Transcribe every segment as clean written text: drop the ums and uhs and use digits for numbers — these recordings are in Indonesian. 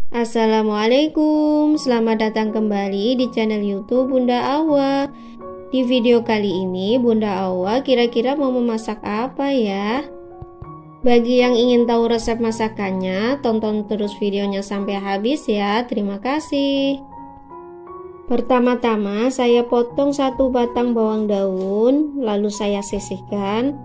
Assalamualaikum, selamat datang kembali di channel YouTube Bunda Awa. Di video kali ini Bunda Awa kira-kira mau memasak apa ya? Bagi yang ingin tahu resep masakannya, tonton terus videonya sampai habis ya. Terima kasih. Pertama-tama saya potong 1 batang bawang daun, lalu saya sisihkan.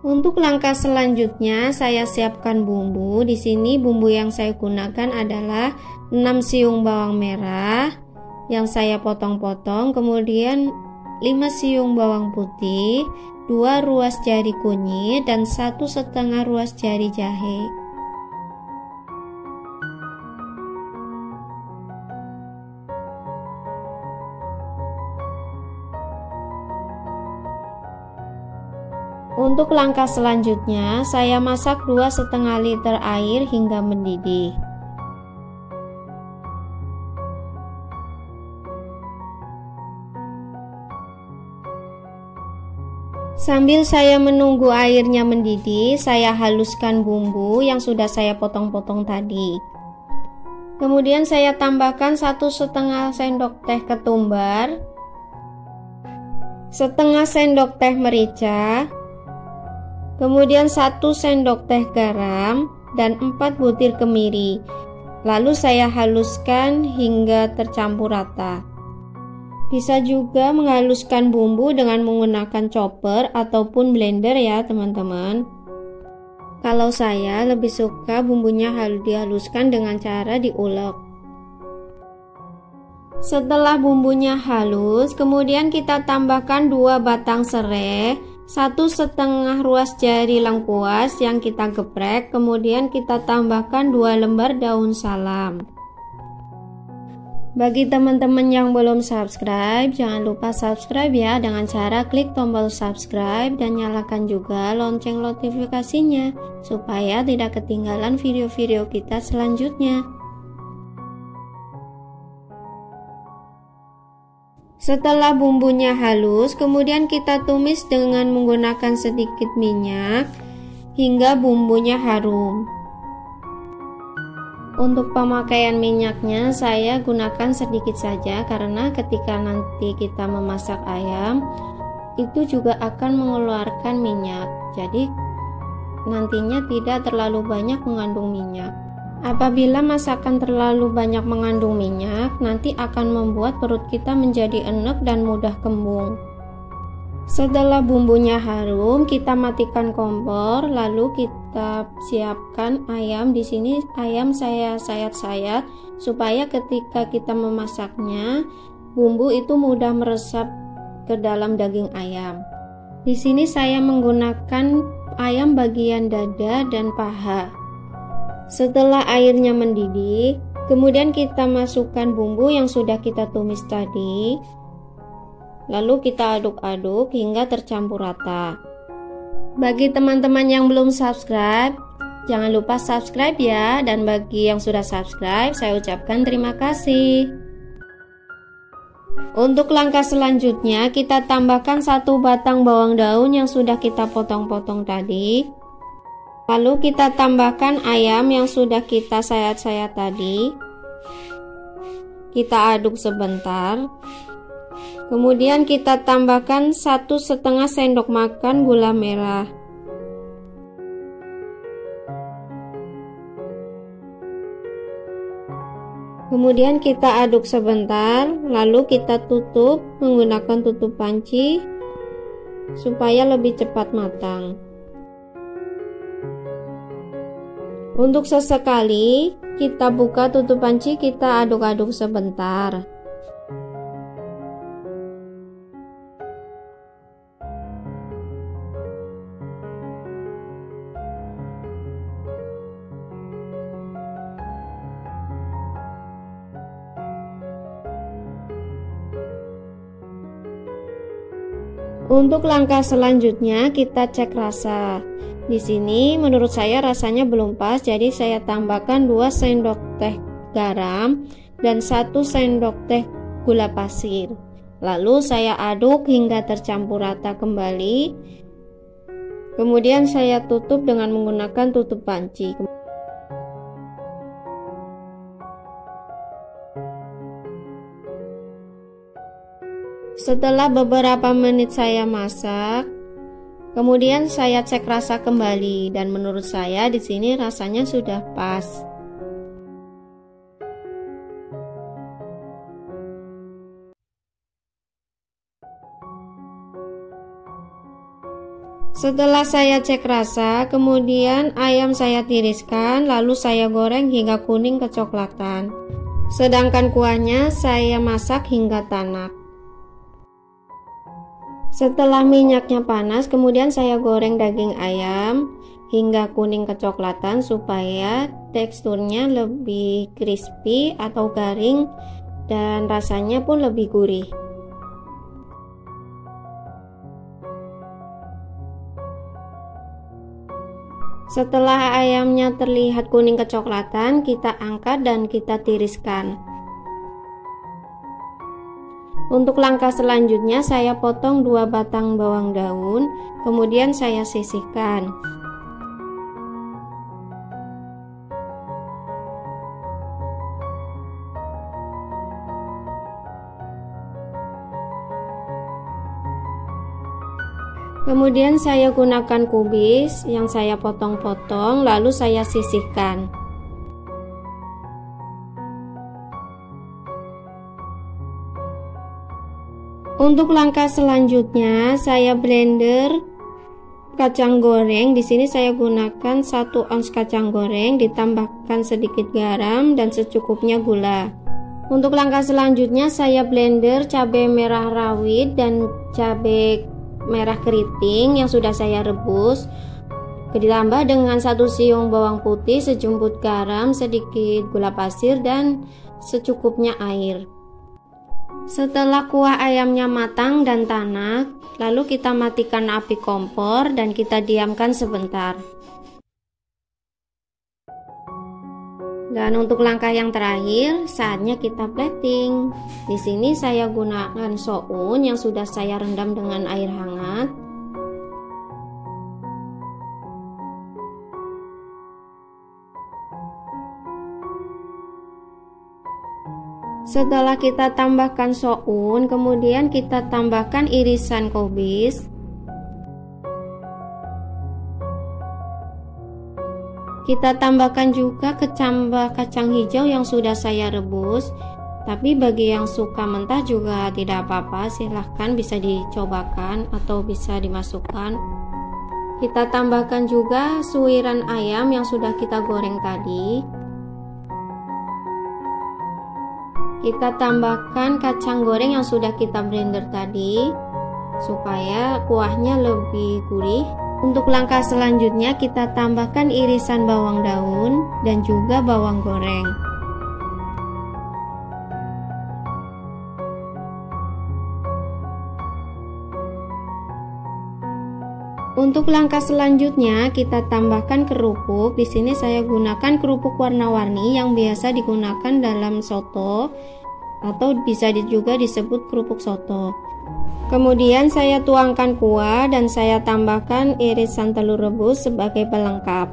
Untuk langkah selanjutnya saya siapkan bumbu. Di sini bumbu yang saya gunakan adalah 6 siung bawang merah yang saya potong-potong, kemudian 5 siung bawang putih, 2 ruas jari kunyit dan 1,5 ruas jari jahe. Untuk langkah selanjutnya, saya masak 2,5 liter air hingga mendidih. Sambil saya menunggu airnya mendidih, saya haluskan bumbu yang sudah saya potong-potong tadi. Kemudian saya tambahkan 1,5 sendok teh ketumbar, setengah sendok teh merica, kemudian 1 sendok teh garam dan 4 butir kemiri. Lalu saya haluskan hingga tercampur rata. Bisa juga menghaluskan bumbu dengan menggunakan chopper ataupun blender ya teman-teman. Kalau saya lebih suka bumbunya dihaluskan dengan cara diulek. Setelah bumbunya halus, kemudian kita tambahkan 2 batang serai, 1,5 ruas jari lengkuas yang kita geprek, kemudian kita tambahkan 2 lembar daun salam. Bagi teman-teman yang belum subscribe, jangan lupa subscribe ya dengan cara klik tombol subscribe dan nyalakan juga lonceng notifikasinya supaya tidak ketinggalan video-video kita selanjutnya. Setelah bumbunya halus, kemudian kita tumis dengan menggunakan sedikit minyak hingga bumbunya harum. Untuk pemakaian minyaknya saya gunakan sedikit saja karena ketika nanti kita memasak ayam itu juga akan mengeluarkan minyak. Jadi nantinya tidak terlalu banyak mengandung minyak. Apabila masakan terlalu banyak mengandung minyak, nanti akan membuat perut kita menjadi enek dan mudah kembung. Setelah bumbunya harum, kita matikan kompor, lalu kita siapkan ayam. Di sini ayam saya sayat-sayat supaya ketika kita memasaknya, bumbu itu mudah meresap ke dalam daging ayam. Di sini saya menggunakan ayam bagian dada dan paha. Setelah airnya mendidih, kemudian kita masukkan bumbu yang sudah kita tumis tadi. Lalu kita aduk-aduk hingga tercampur rata. Bagi teman-teman yang belum subscribe, jangan lupa subscribe ya. Dan bagi yang sudah subscribe, saya ucapkan terima kasih. Untuk langkah selanjutnya, kita tambahkan 1 batang bawang daun yang sudah kita potong-potong tadi. Lalu kita tambahkan ayam yang sudah kita sayat-sayat tadi. Kita aduk sebentar. Kemudian kita tambahkan 1,5 sendok makan gula merah. Kemudian kita aduk sebentar, lalu kita tutup menggunakan tutup panci supaya lebih cepat matang. Untuk sesekali kita buka tutup panci, kita aduk-aduk sebentar. Untuk langkah selanjutnya kita cek rasa. Di sini menurut saya rasanya belum pas, jadi saya tambahkan 2 sendok teh garam dan 1 sendok teh gula pasir. Lalu saya aduk hingga tercampur rata kembali. Kemudian saya tutup dengan menggunakan tutup panci. Setelah beberapa menit saya masak, kemudian saya cek rasa kembali dan menurut saya di sini rasanya sudah pas. Setelah saya cek rasa, kemudian ayam saya tiriskan, lalu saya goreng hingga kuning kecoklatan. Sedangkan kuahnya saya masak hingga tanak. Setelah minyaknya panas, kemudian saya goreng daging ayam hingga kuning kecoklatan supaya teksturnya lebih crispy atau garing dan rasanya pun lebih gurih. Setelah ayamnya terlihat kuning kecoklatan, kita angkat dan kita tiriskan. Untuk langkah selanjutnya saya potong 2 batang bawang daun, kemudian saya sisihkan. Kemudian saya gunakan kubis yang saya potong-potong, lalu saya sisihkan. Untuk langkah selanjutnya, saya blender kacang goreng. Di sini saya gunakan 1 ounce kacang goreng, ditambahkan sedikit garam dan secukupnya gula. Untuk langkah selanjutnya, saya blender cabai merah rawit dan cabai merah keriting yang sudah saya rebus, ditambah dengan 1 siung bawang putih, sejumput garam, sedikit gula pasir dan secukupnya air. Setelah kuah ayamnya matang dan tanak, lalu kita matikan api kompor dan kita diamkan sebentar. Dan untuk langkah yang terakhir, saatnya kita plating. Di sini saya gunakan soun yang sudah saya rendam dengan air hangat. Setelah kita tambahkan soun, kemudian kita tambahkan irisan kubis. Kita tambahkan juga kecambah kacang hijau yang sudah saya rebus. Tapi bagi yang suka mentah juga tidak apa-apa, silahkan bisa dicobakan atau bisa dimasukkan. Kita tambahkan juga suiran ayam yang sudah kita goreng tadi. Kita tambahkan kacang goreng yang sudah kita blender tadi supaya kuahnya lebih gurih. Untuk langkah selanjutnya kita tambahkan irisan bawang daun dan juga bawang goreng. Untuk langkah selanjutnya kita tambahkan kerupuk. Di sini saya gunakan kerupuk warna-warni yang biasa digunakan dalam soto atau bisa juga disebut kerupuk soto. Kemudian saya tuangkan kuah dan saya tambahkan irisan telur rebus sebagai pelengkap.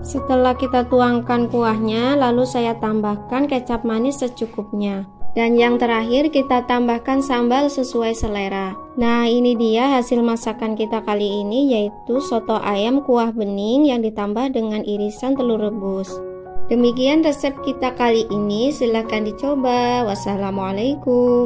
Setelah kita tuangkan kuahnya, lalu saya tambahkan kecap manis secukupnya. Dan yang terakhir kita tambahkan sambal sesuai selera. Nah, ini dia hasil masakan kita kali ini, yaitu soto ayam kuah bening yang ditambah dengan irisan telur rebus. Demikian resep kita kali ini, silahkan dicoba. Wassalamualaikum.